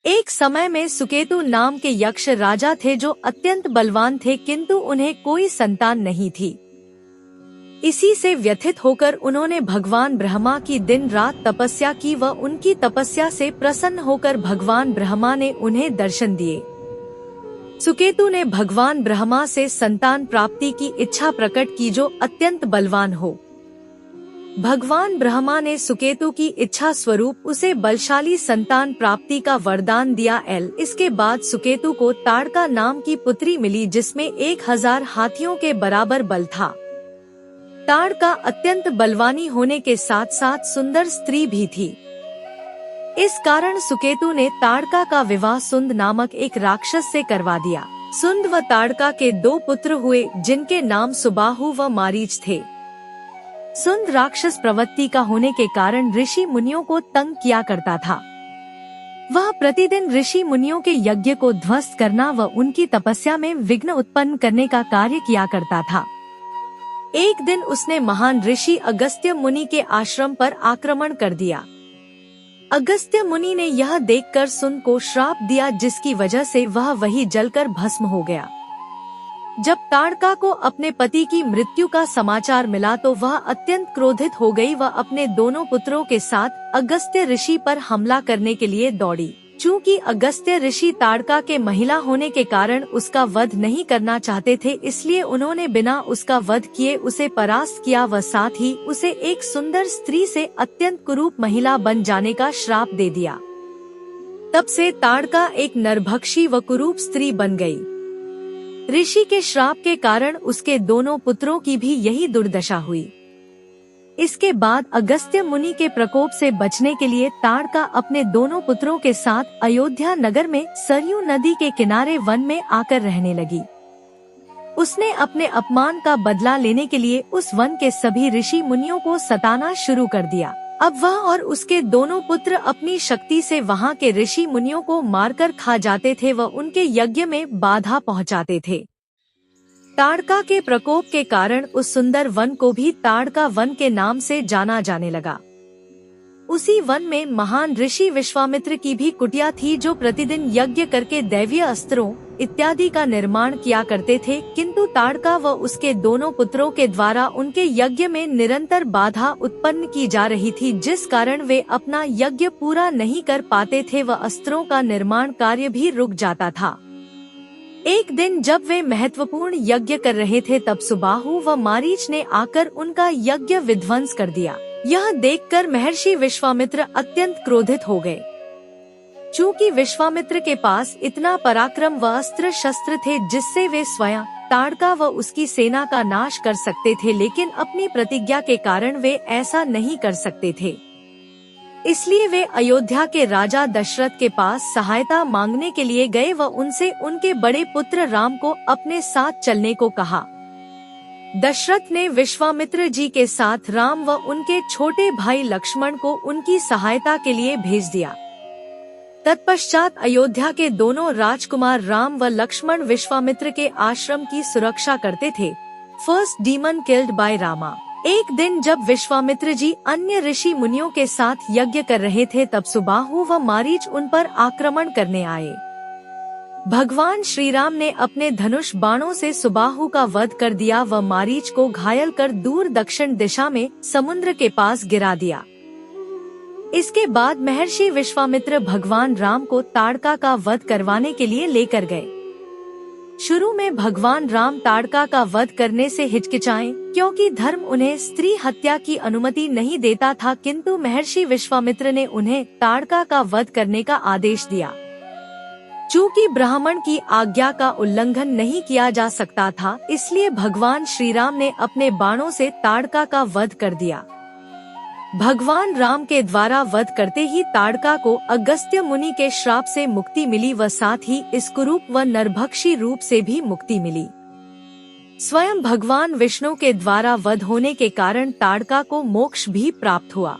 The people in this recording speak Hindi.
एक समय में सुकेतु नाम के यक्ष राजा थे जो अत्यंत बलवान थे, किंतु उन्हें कोई संतान नहीं थी। इसी से व्यथित होकर उन्होंने भगवान ब्रह्मा की दिन रात तपस्या की व उनकी तपस्या से प्रसन्न होकर भगवान ब्रह्मा ने उन्हें दर्शन दिए। सुकेतु ने भगवान ब्रह्मा से संतान प्राप्ति की इच्छा प्रकट की जो अत्यंत बलवान हो। भगवान ब्रह्मा ने सुकेतु की इच्छा स्वरूप उसे बलशाली संतान प्राप्ति का वरदान दिया। इसके बाद सुकेतु को ताड़का नाम की पुत्री मिली जिसमें 1000 हाथियों के बराबर बल था। ताड़का अत्यंत बलवानी होने के साथ साथ सुंदर स्त्री भी थी। इस कारण सुकेतु ने ताड़का का विवाह सुंद नामक एक राक्षस से करवा दिया। सुंद व ताड़का के 2 पुत्र हुए जिनके नाम सुबाहु व मारीच थे। सुंद राक्षस प्रवृत्ति का होने के कारण ऋषि मुनियों को तंग किया करता था। वह प्रतिदिन ऋषि मुनियों के यज्ञ को ध्वस्त करना व उनकी तपस्या में विघ्न उत्पन्न करने का कार्य किया करता था। एक दिन उसने महान ऋषि अगस्त्य मुनि के आश्रम पर आक्रमण कर दिया। अगस्त्य मुनि ने यह देखकर सुंद को श्राप दिया, जिसकी वजह से वह वही जलकर भस्म हो गया। जब ताड़का को अपने पति की मृत्यु का समाचार मिला तो वह अत्यंत क्रोधित हो गई व अपने दोनों पुत्रों के साथ अगस्त्य ऋषि पर हमला करने के लिए दौड़ी। चूँकि अगस्त्य ऋषि ताड़का के महिला होने के कारण उसका वध नहीं करना चाहते थे, इसलिए उन्होंने बिना उसका वध किए उसे परास्त किया व साथ ही उसे एक सुंदर स्त्री से अत्यंत कुरूप महिला बन जाने का श्राप दे दिया। तब से ताड़का एक नरभक्षी व कुरूप स्त्री बन गई। ऋषि के श्राप के कारण उसके दोनों पुत्रों की भी यही दुर्दशा हुई। इसके बाद अगस्त्य मुनि के प्रकोप से बचने के लिए ताड़का अपने दोनों पुत्रों के साथ अयोध्या नगर में सरयू नदी के किनारे वन में आकर रहने लगी। उसने अपने अपमान का बदला लेने के लिए उस वन के सभी ऋषि मुनियों को सताना शुरू कर दिया। अब वह और उसके दोनों पुत्र अपनी शक्ति से वहां के ऋषि मुनियों को मारकर खा जाते थे व उनके यज्ञ में बाधा पहुंचाते थे। ताड़का के प्रकोप के कारण उस सुंदर वन को भी ताड़का वन के नाम से जाना जाने लगा। उसी वन में महान ऋषि विश्वामित्र की भी कुटिया थी जो प्रतिदिन यज्ञ करके दैवीय अस्त्रों इत्यादि का निर्माण किया करते थे, किंतु ताड़का व उसके दोनों पुत्रों के द्वारा उनके यज्ञ में निरंतर बाधा उत्पन्न की जा रही थी, जिस कारण वे अपना यज्ञ पूरा नहीं कर पाते थे व अस्त्रों का निर्माण कार्य भी रुक जाता था। एक दिन जब वे महत्वपूर्ण यज्ञ कर रहे थे तब सुबाहु व मारीच ने आकर उनका यज्ञ विध्वंस कर दिया। यह देखकर महर्षि विश्वामित्र अत्यंत क्रोधित हो गए। चूँकि विश्वामित्र के पास इतना पराक्रम व अस्त्र शस्त्र थे जिससे वे स्वयं ताड़का व उसकी सेना का नाश कर सकते थे, लेकिन अपनी प्रतिज्ञा के कारण वे ऐसा नहीं कर सकते थे। इसलिए वे अयोध्या के राजा दशरथ के पास सहायता मांगने के लिए गए व उनसे उनके बड़े पुत्र राम को अपने साथ चलने को कहा। दशरथ ने विश्वामित्र जी के साथ राम व उनके छोटे भाई लक्ष्मण को उनकी सहायता के लिए भेज दिया। तत्पश्चात अयोध्या के दोनों राजकुमार राम व लक्ष्मण विश्वामित्र के आश्रम की सुरक्षा करते थे। First demon killed by Rama. एक दिन जब विश्वामित्र जी अन्य ऋषि मुनियों के साथ यज्ञ कर रहे थे तब सुबाहु व मारीच उन पर आक्रमण करने आए। भगवान श्री राम ने अपने धनुष बाणों से सुबाहु का वध कर दिया व मारीच को घायल कर दूर दक्षिण दिशा में समुद्र के पास गिरा दिया। इसके बाद महर्षि विश्वामित्र भगवान राम को ताड़का का वध करवाने के लिए लेकर गए। शुरू में भगवान राम ताड़का का वध करने से हिचकिचाए क्योंकि धर्म उन्हें स्त्री हत्या की अनुमति नहीं देता था, किंतु महर्षि विश्वामित्र ने उन्हें ताड़का का वध करने का आदेश दिया। चूँकि ब्राह्मण की आज्ञा का उल्लंघन नहीं किया जा सकता था, इसलिए भगवान श्री राम ने अपने बाणों से ताड़का का वध कर दिया। भगवान राम के द्वारा वध करते ही ताड़का को अगस्त्य मुनि के श्राप से मुक्ति मिली व साथ ही इस कुरूप व नरभक्षी रूप से भी मुक्ति मिली। स्वयं भगवान विष्णु के द्वारा वध होने के कारण ताड़का को मोक्ष भी प्राप्त हुआ।